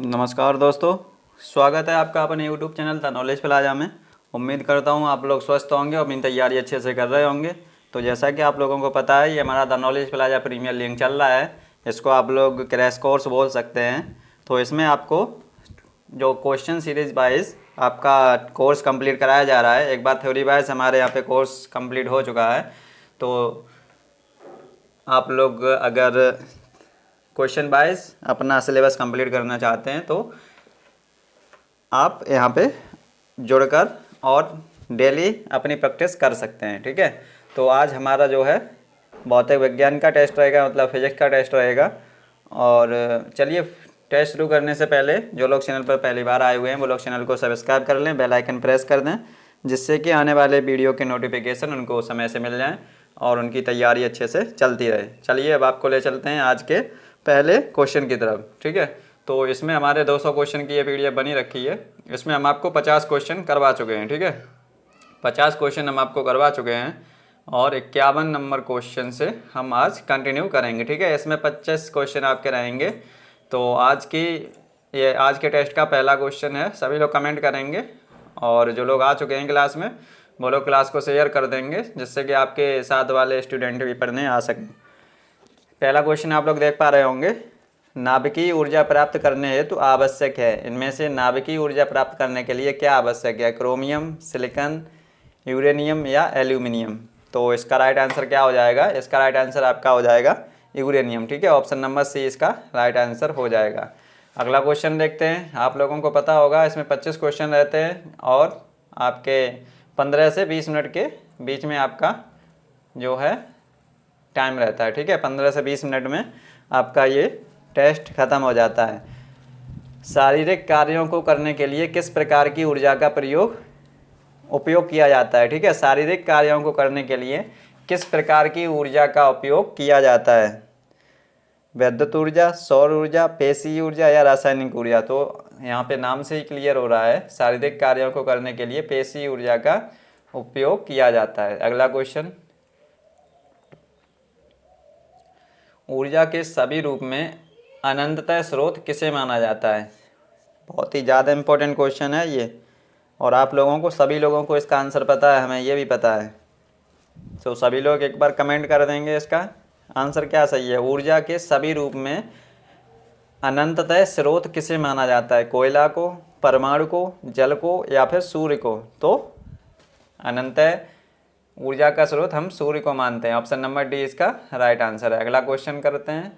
नमस्कार दोस्तों, स्वागत है आपका अपने YouTube channel the knowledge plaza में। उम्मीद करता हूँ आप लोग स्वस्थ होंगे और अपनी तैयारी अच्छे से कर रहे होंगे। तो जैसा कि आप लोगों को पता है, ये हमारा the knowledge plaza premier league चल रहा है। इसको आप लोग क्रैश कोर्स बोल सकते हैं। तो इसमें आपको जो क्वेश्चन सीरीज वाइज आपका कोर्स कंप्लीट कराया जा रहा है। एक बार थ्योरी वाइज हमारे यहाँ पे कोर्स कंप्लीट हो चुका है। तो आप लोग अगर क्वेश्चन वाइज अपना सिलेबस कंप्लीट करना चाहते हैं तो आप यहाँ पे जुड़कर और डेली अपनी प्रैक्टिस कर सकते हैं। ठीक है, तो आज हमारा जो है भौतिक विज्ञान का टेस्ट रहेगा, मतलब फिजिक्स का टेस्ट रहेगा। और चलिए, टेस्ट शुरू करने से पहले जो लोग चैनल पर पहली बार आए हुए हैं वो लोग चैनल को सब्सक्राइब कर लें, बेल आइकन प्रेस कर दें, जिससे कि आने वाले वीडियो के नोटिफिकेशन उनको समय से मिल जाएं और उनकी तैयारी अच्छे से चलती रहे। चलिए, अब आपको ले चलते हैं आज के पहले क्वेश्चन की तरफ। ठीक है, तो इसमें हमारे 200 क्वेश्चन की ये पीडीएफ बनी रखी है। इसमें हम आपको 50 क्वेश्चन करवा चुके हैं। ठीक है, 50 क्वेश्चन हम आपको करवा चुके हैं और 51 नंबर क्वेश्चन से हम आज कंटिन्यू करेंगे। ठीक है, इसमें 25 क्वेश्चन आपके रहेंगे। तो आज के टेस्ट का पहला क्वेश्चन है। सभी लोग कमेंट करेंगे और जो लोग आ चुके हैं क्लास में वो लोग क्लास को शेयर कर देंगे, जिससे कि आपके साथ वाले स्टूडेंट भी पढ़ने आ सकें। पहला क्वेश्चन आप लोग देख पा रहे होंगे, नाभिकीय ऊर्जा प्राप्त करने हेतु आवश्यक है। इनमें से नाभिकीय ऊर्जा प्राप्त करने के लिए क्या आवश्यक है? क्रोमियम, सिलिकॉन, यूरेनियम या एल्यूमिनियम? तो इसका राइट आंसर क्या हो जाएगा? इसका राइट आंसर आपका हो जाएगा यूरेनियम। ठीक है, ऑप्शन नंबर सी इसका राइट आंसर हो जाएगा। अगला क्वेश्चन देखते हैं। आप लोगों को पता होगा इसमें 25 क्वेश्चन रहते हैं और आपके 15 से 20 मिनट के बीच में आपका जो है टाइम रहता है। ठीक है, 15 से 20 मिनट में आपका ये टेस्ट खत्म हो जाता है। शारीरिक कार्यों को करने के लिए किस प्रकार की ऊर्जा का उपयोग किया जाता है? ठीक है, शारीरिक कार्यों को करने के लिए किस प्रकार की ऊर्जा का उपयोग किया जाता है? विद्युत ऊर्जा, सौर ऊर्जा, पेशीय ऊर्जा या रासायनिक ऊर्जा? तो यहाँ पे नाम से ही क्लियर हो रहा है, शारीरिक कार्यों को करने के लिए पेशीय ऊर्जा का उपयोग किया जाता है। अगला क्वेश्चन, ऊर्जा के सभी रूप में अनंततः स्रोत किसे माना जाता है? बहुत ही ज़्यादा इम्पोर्टेंट क्वेश्चन है ये, और आप लोगों को सभी लोगों को इसका आंसर पता है, हमें ये भी पता है। तो सभी लोग एक बार कमेंट कर देंगे इसका आंसर क्या सही है। ऊर्जा के सभी रूप में अनंततः स्रोत किसे माना जाता है? कोयला को, परमाणु को, जल को या फिर सूर्य को? तो अनंततः ऊर्जा का स्रोत हम सूर्य को मानते हैं। ऑप्शन नंबर डी इसका राइट आंसर है। अगला क्वेश्चन करते हैं,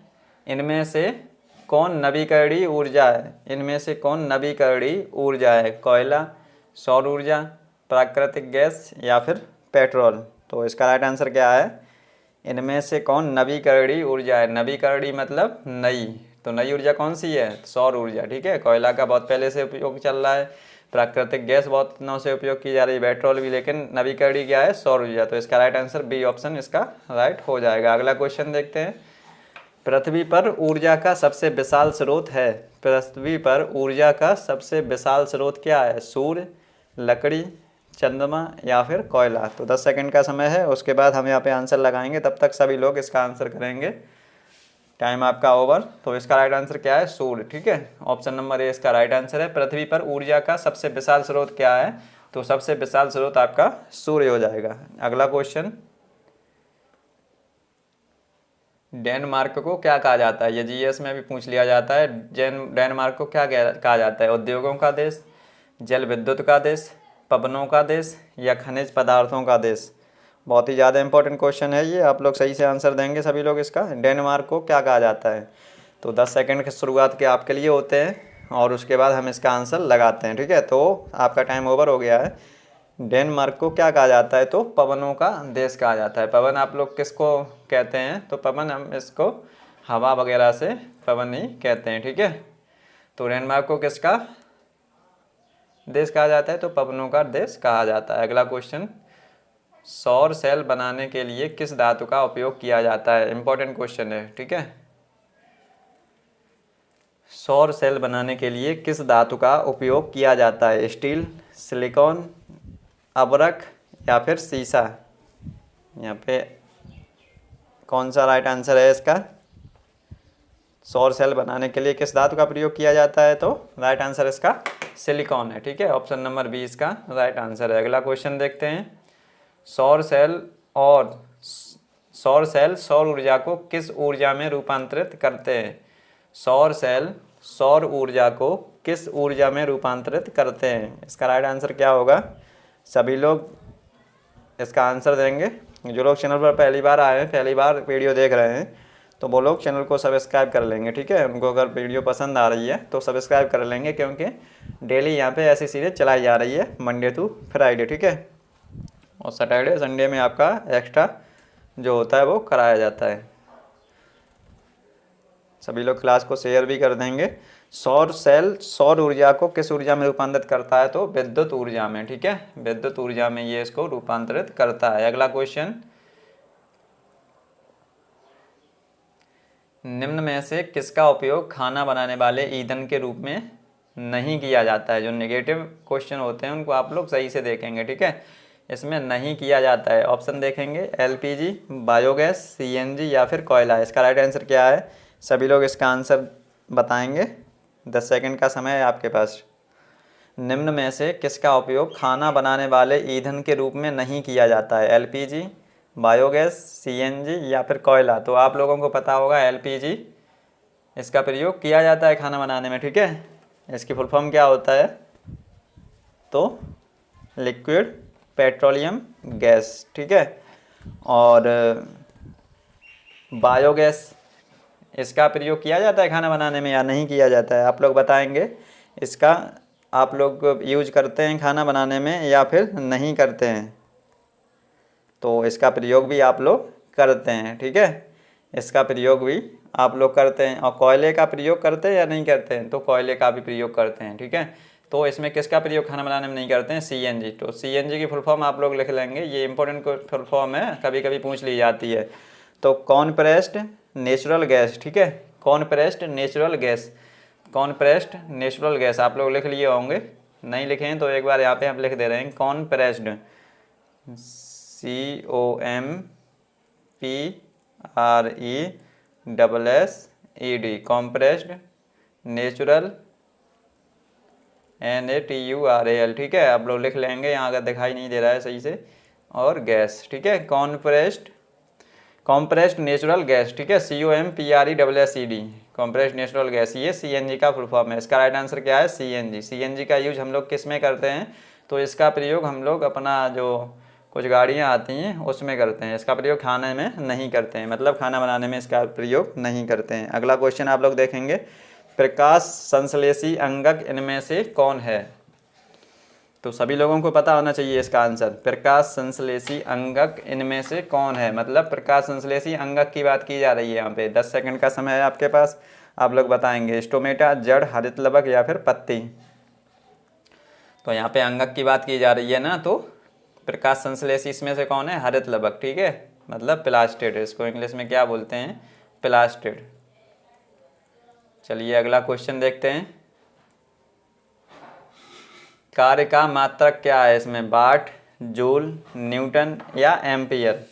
इनमें से कौन नवीकरणीय ऊर्जा है? इनमें से कौन नवीकरणीय ऊर्जा है? कोयला, सौर ऊर्जा, प्राकृतिक गैस या फिर पेट्रोल? तो इसका राइट आंसर क्या है? इनमें से कौन नवीकरणीय ऊर्जा है? नवीकरणीय मतलब नई, तो नई ऊर्जा कौन सी है? सौर ऊर्जा। ठीक है, कोयला का बहुत पहले से उपयोग चल रहा है, प्राकृतिक गैस बहुत दिनों से उपयोग की जा रही है, पेट्रोल भी, लेकिन नवीकरणीय क्या है? सौर ऊर्जा। तो इसका राइट आंसर बी ऑप्शन इसका राइट हो जाएगा। अगला क्वेश्चन देखते हैं, पृथ्वी पर ऊर्जा का सबसे विशाल स्रोत है। पृथ्वी पर ऊर्जा का सबसे विशाल स्रोत क्या है? सूर्य, लकड़ी, चंद्रमा या फिर कोयला? तो 10 सेकंड का समय है, उसके बाद हम यहाँ पे आंसर लगाएंगे, तब तक सभी लोग इसका आंसर करेंगे। टाइम आपका ओवर। तो इसका राइट आंसर क्या है? सूर्य। ठीक है, ऑप्शन नंबर ए इसका राइट आंसर है। पृथ्वी पर ऊर्जा का सबसे विशाल स्रोत क्या है? तो सबसे विशाल स्रोत आपका सूर्य हो जाएगा। अगला क्वेश्चन, डेनमार्क को क्या कहा जाता है? ये जीएस में भी पूछ लिया जाता है। डेनमार्क को क्या कहा जाता है? उद्योगों का देश, जल विद्युत का देश, पवनों का देश या खनिज पदार्थों का देश? बहुत ही ज़्यादा इंपॉर्टेंट क्वेश्चन है ये, आप लोग सही से आंसर देंगे सभी लोग। इसका डेनमार्क को क्या कहा जाता है? तो 10 सेकंड की शुरुआत के आपके लिए होते हैं और उसके बाद हम इसका आंसर लगाते हैं। ठीक है, तो आपका टाइम ओवर हो गया है। डेनमार्क को क्या कहा जाता है? तो पवनों का देश कहा जाता है। पवन आप लोग किसको कहते हैं? तो पवन हम इसको हवा वगैरह से पवन ही कहते हैं। ठीक है, तो डेनमार्क को किसका देश कहा जाता है? तो पवनों का देश कहा जाता है। अगला क्वेश्चन, सौर सेल बनाने के लिए किस धातु का उपयोग किया जाता है? इंपॉर्टेंट क्वेश्चन है। ठीक है, सौर सेल बनाने के लिए किस धातु का उपयोग किया जाता है? स्टील, सिलिकॉन, अबरख या फिर सीसा? यहाँ पे कौन सा राइट आंसर है इसका? सौर सेल बनाने के लिए किस धातु का प्रयोग किया जाता है? तो राइट आंसर इसका सिलिकॉन है। ठीक है, ऑप्शन नंबर बी इसका राइट आंसर है। अगला क्वेश्चन देखते हैं। सौर सेल सौर ऊर्जा को किस ऊर्जा में रूपांतरित करते हैं? सौर सेल सौर ऊर्जा को किस ऊर्जा में रूपांतरित करते हैं? इसका राइट आंसर क्या होगा? सभी लोग इसका आंसर देंगे। जो लोग चैनल पर पहली बार आए हैं, पहली बार वीडियो देख रहे हैं, तो वो लोग चैनल को सब्सक्राइब कर लेंगे। ठीक है, उनको अगर वीडियो पसंद आ रही है तो सब्सक्राइब कर लेंगे, क्योंकि डेली यहाँ पे ऐसी सीरीज चलाई जा रही है मंडे टू फ्राइडे। ठीक है, और सैटरडे संडे में आपका एक्स्ट्रा जो होता है वो कराया जाता है। सभी लोग क्लास को शेयर भी कर देंगे। सौर सेल सौर ऊर्जा को किस ऊर्जा में रूपांतरित करता है? तो विद्युत ऊर्जा में। ठीक है, विद्युत ऊर्जा में ये इसको रूपांतरित करता है। अगला क्वेश्चन, निम्न में से किसका उपयोग खाना बनाने वाले ईंधन के रूप में नहीं किया जाता है? जो नेगेटिव क्वेश्चन होते हैं उनको आप लोग सही से देखेंगे। ठीक है, इसमें नहीं किया जाता है। ऑप्शन देखेंगे, एलपीजी, बायोगैस, सीएनजी या फिर कोयला। इसका राइट आंसर क्या है? सभी लोग इसका आंसर बताएंगे। 10 सेकंड का समय है आपके पास। निम्न में से किसका उपयोग खाना बनाने वाले ईंधन के रूप में नहीं किया जाता है? एलपीजी, बायोगैस, सीएनजी या फिर कोयला। तो आप लोगों को पता होगा एलपीजी इसका प्रयोग किया जाता है खाना बनाने में। ठीक है, इसकी फुल फॉर्म क्या होता है? तो लिक्विड पेट्रोलियम गैस। ठीक है, और बायोगैस इसका प्रयोग किया जाता है खाना बनाने में या नहीं किया जाता है? आप लोग बताएंगे। इसका आप लोग यूज करते हैं खाना बनाने में या फिर नहीं करते हैं? तो इसका प्रयोग भी आप लोग करते हैं। ठीक है, इसका प्रयोग भी आप लोग करते हैं। और कोयले का प्रयोग करते हैं या नहीं करते हैं? तो कोयले का भी प्रयोग करते हैं। ठीक है, तो इसमें किसका प्रयोग खाना बनाने में नहीं करते हैं? सीएनजी। तो सीएनजी की फुल फॉर्म आप लोग लिख लेंगे, ये इंपॉर्टेंट फुल फॉर्म है, कभी कभी पूछ ली जाती है। तो कॉन्प्रेस्ड नेचुरल गैस। ठीक है, कॉन्प्रेस्ड नेचुरल गैस, कॉन्प्रेस्ड नेचुरल गैस आप लोग लिख लिए होंगे। नहीं लिखे हैं तो एक बार यहाँ पे हम लिख दे रहे हैं, कॉन्प्रेस्ड, COMPRESSED, कॉम्प्रेस्ड नेचुरल NATURAL। ठीक है, आप लोग लिख लेंगे, यहाँ अगर दिखाई नहीं दे रहा है सही से। और गैस, ठीक है, कॉम्प्रेस्ड नेचुरल गैस। ठीक है, COMPRESSED, कॉम्प्रेस्ड नेचुरल गैस, ये सीएनजी का फुल फॉर्म है। इसका राइट आंसर क्या है? सीएनजी। सीएनजी का यूज हम लोग किस में करते हैं? तो इसका प्रयोग हम लोग अपना जो कुछ गाड़ियाँ आती हैं उसमें करते हैं। इसका प्रयोग खाने में नहीं करते हैं, मतलब खाना बनाने में इसका प्रयोग नहीं करते हैं। अगला क्वेश्चन आप लोग देखेंगे, प्रकाश संश्लेषी अंगक इनमें से कौन है? तो सभी लोगों को पता होना चाहिए इसका आंसर। प्रकाश संश्लेषी अंगक इनमें से कौन है? मतलब प्रकाश संश्लेषी अंगक की बात की जा रही है यहाँ पे। 10 सेकंड का समय है आपके पास, आप लोग बताएंगे। स्टोमेटा, जड़, हरित लवक या फिर पत्ती। तो यहाँ पे अंगक की बात की जा रही है ना, तो प्रकाश संश्लेषी इसमें से कौन है? हरित लवक। ठीक है, मतलब प्लास्टिड, इसको इंग्लिश में क्या बोलते हैं? प्लास्टिड। चलिए अगला क्वेश्चन देखते हैं। कार्य का मात्रक क्या है इसमें? वाट, जूल, न्यूटन या एम्पियर।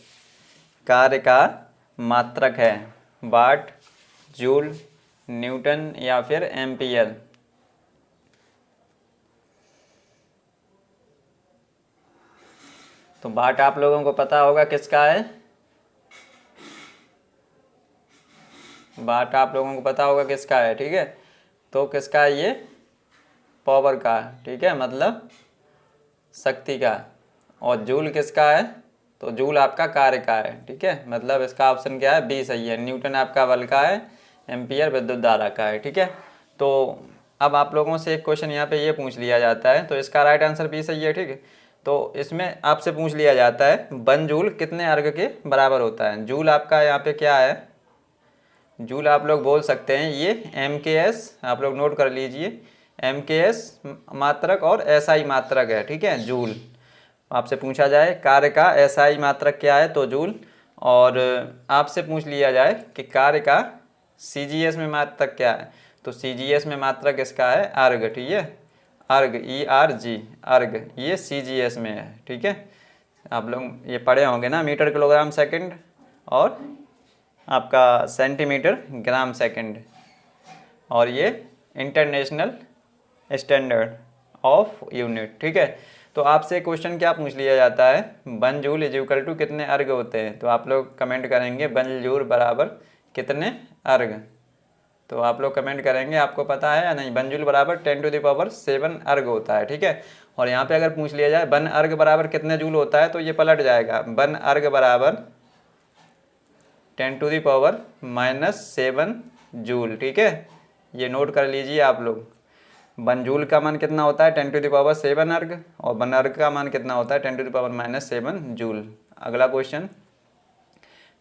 कार्य का मात्रक है वाट, जूल, न्यूटन या फिर एम्पियर। तो वाट आप लोगों को पता होगा किसका है? वाट आप लोगों को पता होगा किसका है। ठीक है, तो किसका है ये? पावर का। ठीक है, मतलब शक्ति का। और जूल किसका है? तो जूल आपका कार्य का है। ठीक है, मतलब इसका ऑप्शन क्या है? बी सही है। न्यूटन आपका बल का है, एम्पियर विद्युत धारा का है। ठीक है, तो अब आप लोगों से एक क्वेश्चन यहाँ पे ये पूछ लिया जाता है, तो इसका राइट आंसर बी सही है। ठीक है, तो इसमें आपसे पूछ लिया जाता है 1 जूल कितने अर्घ के बराबर होता है? जूल आपका यहाँ पे क्या है? जूल आप लोग बोल सकते हैं ये MKS, आप लोग नोट कर लीजिए। MKS मात्रक और SI मात्रक है। ठीक है, जूल आपसे पूछा जाए कार्य का SI मात्रक क्या है, तो जूल। और आपसे पूछ लिया जाए कि कार्य का CGS में मात्रक क्या है, तो CGS में मात्रक इसका है अर्घ। ठीक है, अर्घ, ERG, अर्घ, ये CGS में है। ठीक है, आप लोग ये पढ़े होंगे ना, मीटर किलोग्राम सेकंड और आपका सेंटीमीटर ग्राम सेकंड। और ये इंटरनेशनल स्टैंडर्ड ऑफ यूनिट। ठीक है, तो आपसे क्वेश्चन क्या पूछ लिया जाता है, 1 जूल इज इक्वल टू कितने अर्ग होते हैं, तो आप लोग कमेंट करेंगे 1 जूल बराबर कितने अर्ग। तो आप लोग कमेंट करेंगे आपको पता है या नहीं। 1 जूल बराबर 10⁻7 अर्ग होता है। ठीक है, और यहाँ पे अगर पूछ लिया जाए 1 अर्ग बराबर कितने जूल होता है, तो ये पलट जाएगा, 1 अर्ग बराबर 10⁻⁻7 जूल। ठीक है, ये नोट कर लीजिए आप लोग। 1 जूल का मान कितना होता है, 10⁻7 अर्ग, और 1 अर्ग का मान कितना होता है, 10⁻⁻7 जूल। अगला क्वेश्चन,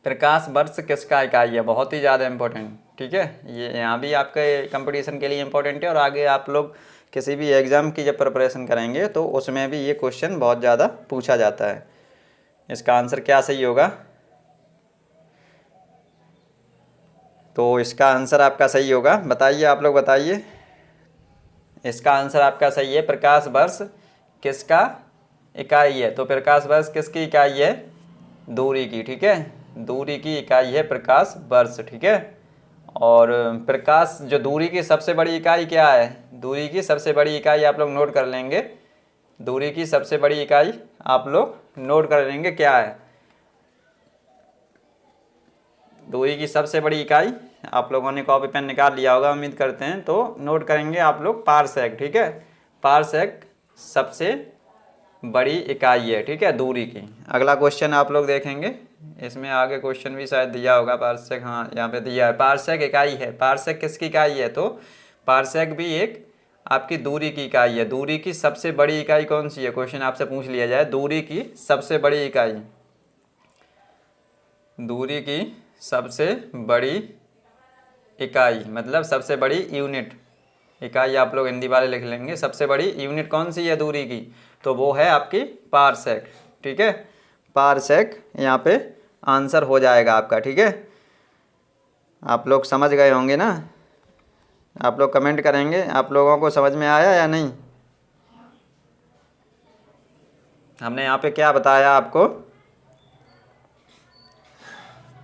प्रकाश वर्ष किसका इकाई है, बहुत ही ज़्यादा इंपॉर्टेंट। ठीक है, ये यहाँ भी आपके कंपटीशन के लिए इंपॉर्टेंट है, और आगे आप लोग किसी भी एग्ज़ाम की जब प्रिपरेशन करेंगे तो उसमें भी ये क्वेश्चन बहुत ज़्यादा पूछा जाता है। इसका आंसर क्या सही होगा, तो इसका आंसर आपका सही होगा, बताइए आप लोग बताइए। इसका आंसर आपका सही है, प्रकाश वर्ष किसका इकाई है, तो प्रकाश वर्ष किसकी इकाई है, दूरी की। ठीक है, दूरी की इकाई है प्रकाश वर्ष। ठीक है, और प्रकाश जो दूरी की सबसे बड़ी इकाई क्या है, दूरी की सबसे बड़ी इकाई आप लोग नोट कर लेंगे, दूरी की सबसे बड़ी इकाई आप लोग नोट कर लेंगे क्या है, दूरी की सबसे बड़ी इकाई आप लोगों ने कॉपी पेन निकाल लिया होगा उम्मीद करते हैं, तो नोट करेंगे आप लोग पारसेक। ठीक है, पारसेक सबसे बड़ी इकाई है। ठीक है, दूरी की। अगला क्वेश्चन आप लोग देखेंगे, इसमें आगे क्वेश्चन भी शायद दिया होगा, पारसेक, हाँ यहाँ पे दिया है, पारसेक इकाई है। पारसेक किसकी इकाई है, तो पारसेक भी एक आपकी दूरी की इकाई है। दूरी की सबसे बड़ी इकाई कौन सी है, क्वेश्चन आपसे पूछ लिया जाए, दूरी की सबसे बड़ी इकाई, दूरी की सबसे बड़ी इकाई मतलब सबसे बड़ी यूनिट, इकाई आप लोग हिंदी वाले लिख लेंगे, सबसे बड़ी यूनिट कौन सी है दूरी की, तो वो है आपकी पारसेक। ठीक है, पारसेक यहाँ पे आंसर हो जाएगा आपका। ठीक है, आप लोग समझ गए होंगे ना, आप लोग कमेंट करेंगे आप लोगों को समझ में आया या नहीं। हमने यहाँ पे क्या बताया आपको,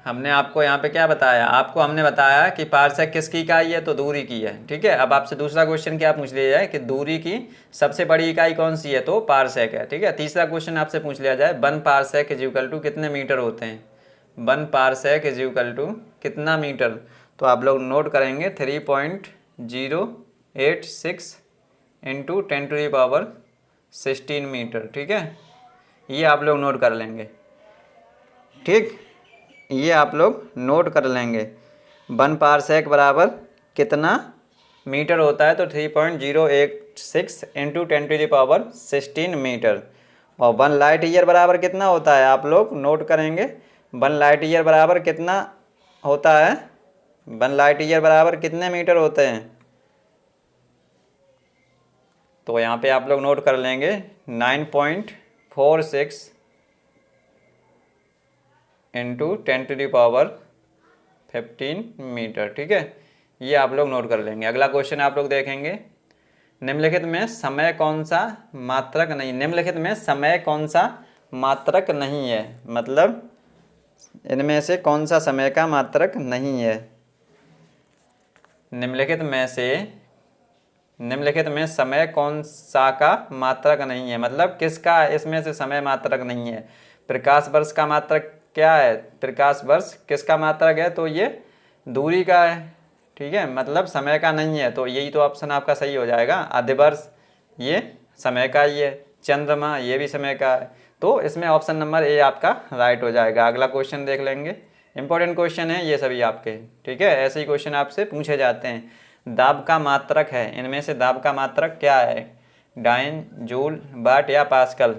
हमने आपको यहाँ पे क्या बताया, आपको हमने बताया कि पारसेक किसकी इकाई है, तो दूरी की है। ठीक है, अब आपसे दूसरा क्वेश्चन क्या पूछ लिया जाए कि दूरी की सबसे बड़ी इकाई कौन सी है, तो पारसेक है। ठीक है, तीसरा क्वेश्चन आपसे पूछ लिया जाए 1 पारसेक इज इक्वल टू कितने मीटर होते हैं, 1 पारसेक इज इक्वल टू कितना मीटर, तो आप लोग नोट करेंगे 3.086 इंटू 10⁻16 मीटर। ठीक है, ये आप लोग नोट कर लेंगे। ठीक, ये आप लोग नोट कर लेंगे, 1 पारसेक बराबर कितना मीटर होता है, तो 3.086 इंटू 10⁻16 मीटर, और 1 लाइट ईयर बराबर कितना होता है, आप लोग नोट करेंगे 1 लाइट ईयर बराबर कितना होता है, 1 लाइट ईयर बराबर कितने मीटर होते हैं, तो यहाँ पे आप लोग नोट कर लेंगे 9.46 इंटू 10⁻15 मीटर। ठीक है, ये आप लोग नोट कर लेंगे। अगला क्वेश्चन आप लोग देखेंगे, निम्नलिखित में समय कौन सा मात्रक नहीं, निम्नलिखित में समय कौन सा मात्रक नहीं है, मतलब इनमें से कौन सा समय का मात्रक नहीं है, निम्नलिखित में समय कौन सा का मात्रक नहीं है, मतलब किसका इसमें से समय मात्रक नहीं है। प्रकाश वर्ष का मात्रक क्या है, प्रकाश वर्ष किसका मात्रक है, तो ये दूरी का है। ठीक है, मतलब समय का नहीं है, तो यही तो ऑप्शन आपका सही हो जाएगा। आद्यवर्ष ये समय का ही है, चंद्रमा ये भी समय का है, तो इसमें ऑप्शन नंबर ए आपका राइट हो जाएगा। अगला क्वेश्चन देख लेंगे, इंपॉर्टेंट क्वेश्चन है ये सभी आपके। ठीक है, ऐसे ही क्वेश्चन आपसे पूछे जाते हैं। दाब का मात्रक है, इनमें से दाब का मात्रक क्या है, डाइन, जूल, वाट या पास्कल,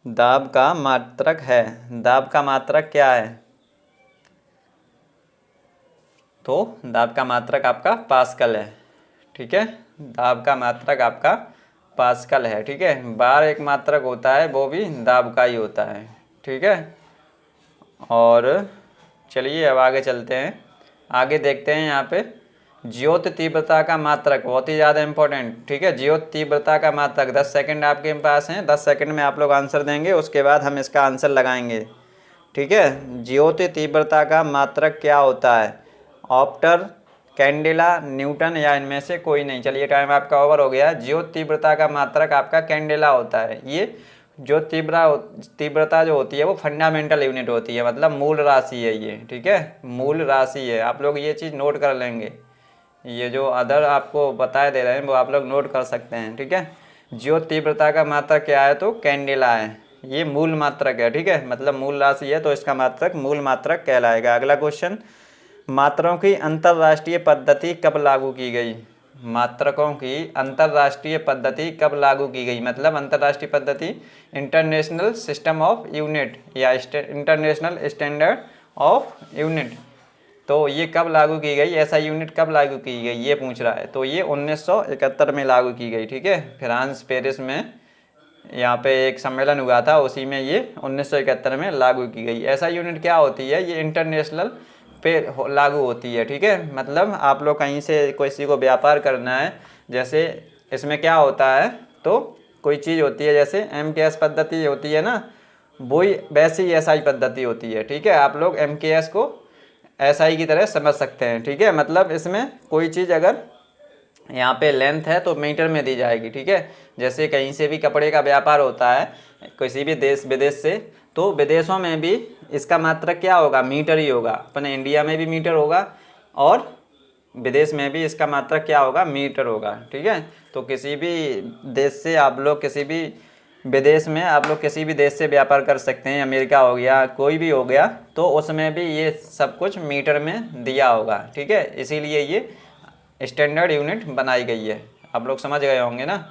दाब का मात्रक है, दाब का मात्रक क्या है, तो दाब का मात्रक आपका पास्कल है। ठीक है, दाब का मात्रक आपका पास्कल है। ठीक है, बार एक मात्रक होता है, वो भी दाब का ही होता है। ठीक है, और चलिए अब आगे चलते हैं, आगे देखते हैं यहाँ पे ज्योत तीव्रता का मात्रक, बहुत ही ज़्यादा इंपॉर्टेंट। ठीक है, ज्योत तीव्रता का मात्रक, 10 सेकंड आपके पास हैं, 10 सेकंड में आप लोग आंसर देंगे, उसके बाद हम इसका आंसर लगाएंगे। ठीक है, ज्योत तीव्रता का मात्रक क्या होता है, ऑप्टर, कैंडेला, न्यूटन या इनमें से कोई नहीं। चलिए टाइम आपका ओवर हो गया। ज्योत तीव्रता का मात्रक आपका कैंडेला होता है। ये जो तीव्रता जो होती है वो फंडामेंटल यूनिट होती है, मतलब मूल राशि है ये, ठीक है, मूल राशि है। आप लोग ये चीज़ नोट कर लेंगे, ये जो अदर आपको बताए दे रहे हैं वो आप लोग नोट कर सकते हैं, ठीक है। ज्योत तीव्रता का मात्रक क्या है, तो कैंडेला है, ये मूल मात्रक है, ठीक है, मतलब मूल राशि है तो इसका मात्रक मूल मात्रक कहलाएगा। अगला क्वेश्चन, मात्राओं की अंतरराष्ट्रीय पद्धति कब लागू की गई। मात्रकों की अंतरराष्ट्रीय पद्धति कब लागू की गई, मतलब अंतरराष्ट्रीय पद्धति इंटरनेशनल सिस्टम ऑफ यूनिट या इंटरनेशनल स्टैंडर्ड ऑफ यूनिट, तो ये कब लागू की गई, ऐसा यूनिट कब लागू की गई ये पूछ रहा है। तो ये 1971 में लागू की गई, ठीक है, फ्रांस पेरिस में यहाँ पे एक सम्मेलन हुआ था, उसी में ये 1971 में लागू की गई। ऐसा यूनिट क्या होती है, ये इंटरनेशनल पे लागू होती है, ठीक है, मतलब आप लोग कहीं से किसी को व्यापार करना है, जैसे इसमें क्या होता है, तो कोई चीज़ होती है जैसे MKS पद्धति होती है ना, वही वैसी SI पद्धति होती है, ठीक है। आप लोग MKS को SI की तरह समझ सकते हैं, ठीक है, मतलब इसमें कोई चीज़ अगर यहाँ पे लेंथ है तो मीटर में दी जाएगी, ठीक है। जैसे कहीं से भी कपड़े का व्यापार होता है किसी भी देश विदेश से, तो विदेशों में भी इसका मात्रक क्या होगा, मीटर ही होगा। अपने इंडिया में भी मीटर होगा और विदेश में भी इसका मात्रक क्या होगा, मीटर होगा, ठीक है। तो किसी भी देश से आप लोग किसी भी विदेश में आप लोग किसी भी देश से व्यापार कर सकते हैं, अमेरिका हो गया कोई भी हो गया, तो उसमें भी ये सब कुछ मीटर में दिया होगा, ठीक है, इसीलिए ये स्टैंडर्ड यूनिट बनाई गई है। आप लोग समझ गए होंगे ना।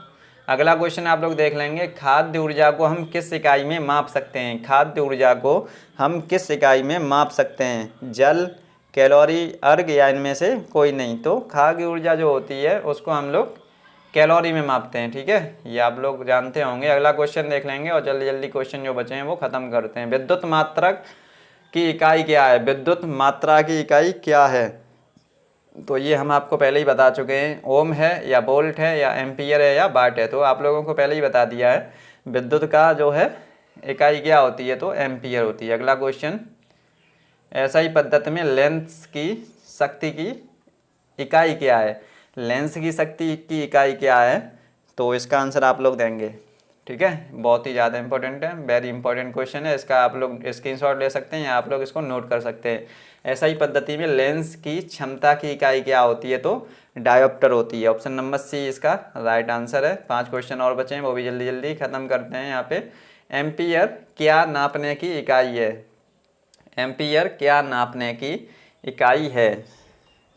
अगला क्वेश्चन आप लोग देख लेंगे, खाद्य ऊर्जा को हम किस इकाई में माप सकते हैं। खाद्य ऊर्जा को हम किस इकाई में माप सकते हैं, जल, कैलोरी, अर्घ या इनमें से कोई नहीं। तो खाद्य ऊर्जा जो होती है उसको हम लोग कैलोरी में मापते हैं, ठीक है, ये आप लोग जानते होंगे। अगला क्वेश्चन देख लेंगे और जल्दी जल्दी क्वेश्चन जो बचे हैं वो ख़त्म करते हैं। विद्युत मात्रक की इकाई क्या है, विद्युत मात्रा की इकाई क्या है, तो ये हम आपको पहले ही बता चुके हैं, ओम है या वोल्ट है या एम्पियर है या वाट है, तो आप लोगों को पहले ही बता दिया है। विद्युत का जो है इकाई क्या होती है, तो एम्पियर होती है। अगला क्वेश्चन, ऐसा ही पद्धति में लेंस की शक्ति की इकाई क्या है, लेंस की शक्ति की इकाई क्या है, तो इसका आंसर आप लोग देंगे, ठीक है, बहुत ही ज़्यादा इंपॉर्टेंट है, वेरी इंपॉर्टेंट क्वेश्चन है, इसका आप लोग स्क्रीनशॉट ले सकते हैं या आप लोग इसको नोट कर सकते हैं। ऐसा ही पद्धति में लेंस की क्षमता की इकाई क्या होती है, तो डायोप्टर होती है। ऑप्शन नंबर सी इसका राइट आंसर है। 5 क्वेश्चन और बचे हैं, वो भी जल्दी जल्दी खत्म करते हैं। यहाँ पे एम्पियर क्या नापने की इकाई है, एम्पियर क्या नापने की इकाई है,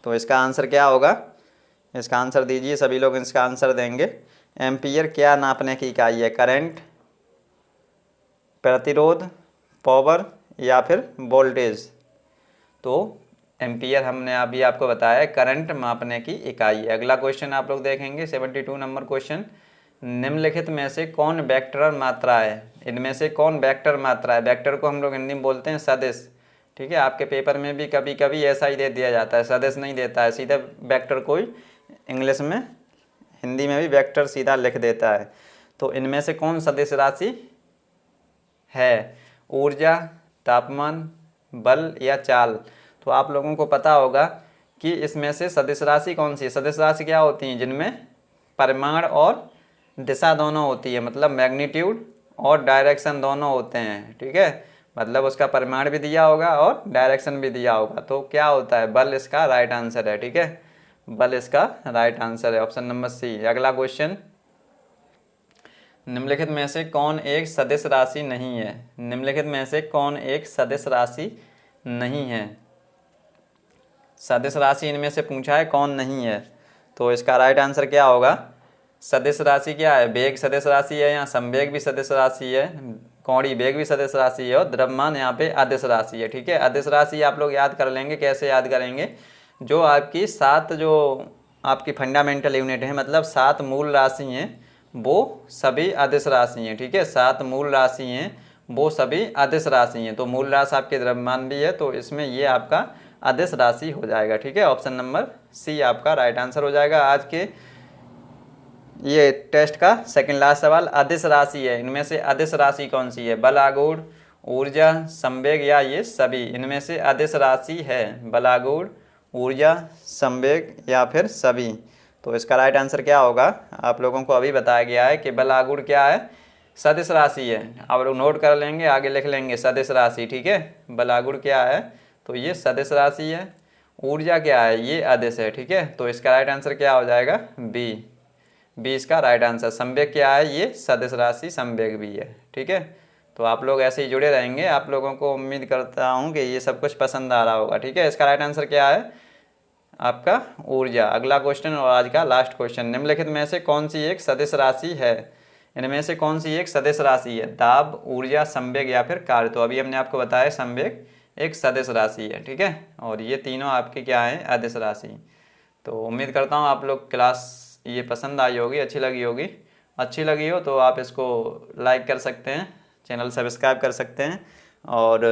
तो इसका आंसर क्या होगा, इसका आंसर दीजिए, सभी लोग इसका आंसर देंगे। एम्पियर क्या नापने की इकाई है, करंट, प्रतिरोध, पावर या फिर वोल्टेज। तो एम्पियर हमने अभी आपको बताया है करंट मापने की इकाई है। अगला क्वेश्चन आप लोग देखेंगे 72 नंबर क्वेश्चन, निम्नलिखित में से कौन वेक्टर मात्रा है, इनमें से कौन वेक्टर मात्रा है। वेक्टर को हम लोग हिंदी में बोलते हैं सदिश, ठीक है, आपके पेपर में भी कभी कभी ऐसा ही दे दिया जाता है, सदिश नहीं देता है, सीधा वेक्टर कोई इंग्लिश में हिंदी में भी वेक्टर सीधा लिख देता है। तो इनमें से कौन सदिश राशि है, ऊर्जा, तापमान, बल या चाल। तो आप लोगों को पता होगा कि इसमें से सदिश राशि कौन सी है। सदिश राशि क्या होती हैं, जिनमें परिमाण और दिशा दोनों होती है, मतलब मैग्नीट्यूड और डायरेक्शन दोनों होते हैं, ठीक है, मतलब उसका परिमाण भी दिया होगा और डायरेक्शन भी दिया होगा। तो क्या होता है, बल इसका राइट आंसर है, ठीक है, बल इसका राइट आंसर है, ऑप्शन नंबर सी। अगला क्वेश्चन, निम्नलिखित में से कौन एक सदिश राशि नहीं है, निम्नलिखित में से कौन एक सदिश राशि नहीं है। सदिश राशि इनमें से पूछा है कौन नहीं है, तो इसका राइट आंसर क्या होगा, सदिश राशि क्या है, वेग सदिश राशि है या संवेग भी सदिश राशि है, कौड़ी वेग भी सदिश राशि है और द्रव्यमान यहाँ पे अदिश राशि है, ठीक है। अदिश राशि आप लोग याद कर लेंगे, कैसे याद करेंगे, जो आपकी 7 जो आपकी फंडामेंटल यूनिट है, मतलब 7 मूल राशि हैं वो सभी अदिश राशि हैं, ठीक है, 7 मूल राशि हैं वो सभी अदिश राशि हैं। तो मूल राशि आपके द्रव्यमान भी है, तो इसमें ये आपका अदिश राशि हो जाएगा, ठीक है, ऑप्शन नंबर सी आपका राइट आंसर हो जाएगा। आज के ये टेस्ट का सेकंड लास्ट सवाल, अदिश राशि है, इनमें से अदिश राशि कौन सी है, बल, आघूर्ण, ऊर्जा, संवेग या ये सभी। इनमें से अदिश राशि है बल, आघूर्ण, ऊर्जा, संवेग या फिर सभी। तो इसका राइट आंसर क्या होगा, आप लोगों को अभी बताया गया है कि बल आघूर्ण क्या है, सदिश राशि है। आप लोग नोट कर लेंगे, आगे लिख लेंगे सदिश राशि, ठीक है। बल आघूर्ण क्या है, तो ये सदिश राशि है। ऊर्जा क्या है, ये अदिश है, ठीक है। तो इसका राइट आंसर क्या हो जाएगा, बी इसका राइट आंसर। संवेग क्या है, ये सदिश राशि संवेग भी है, ठीक है। तो आप लोग ऐसे ही जुड़े रहेंगे, आप लोगों को उम्मीद करता हूँ कि ये सब कुछ पसंद आ रहा होगा, ठीक है। इसका राइट आंसर क्या है आपका, ऊर्जा। अगला क्वेश्चन और आज का लास्ट क्वेश्चन, निम्नलिखित में से कौन सी एक सदिश राशि है, इनमें से कौन सी एक सदिश राशि है, दाब, ऊर्जा, संवेग या फिर कार्य। तो अभी हमने आपको बताया संवेग एक सदिश राशि है, ठीक है। और ये तीनों आपके क्या हैं, अदिश राशि। तो उम्मीद करता हूँ आप लोग क्लास ये पसंद आई होगी, अच्छी लगी होगी। अच्छी लगी हो तो आप इसको लाइक कर सकते हैं, चैनल सब्सक्राइब कर सकते हैं, और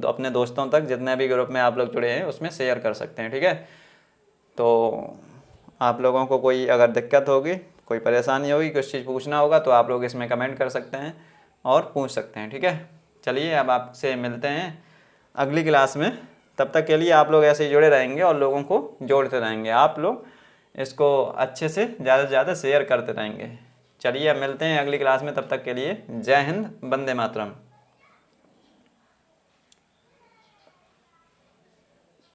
अपने दोस्तों तक जितने भी ग्रुप में आप लोग जुड़े हैं उसमें शेयर कर सकते हैं, ठीक है। तो आप लोगों को कोई अगर दिक्कत होगी, कोई परेशानी होगी, कुछ चीज़ पूछना होगा तो आप लोग इसमें कमेंट कर सकते हैं और पूछ सकते हैं, ठीक है। चलिए अब आपसे मिलते हैं अगली क्लास में, तब तक के लिए आप लोग ऐसे ही जुड़े रहेंगे और लोगों को जोड़ते रहेंगे। आप लोग इसको अच्छे से ज़्यादा शेयर करते रहेंगे। चलिए अब मिलते हैं अगली क्लास में, तब तक के लिए जय हिंद, वंदे मातरम।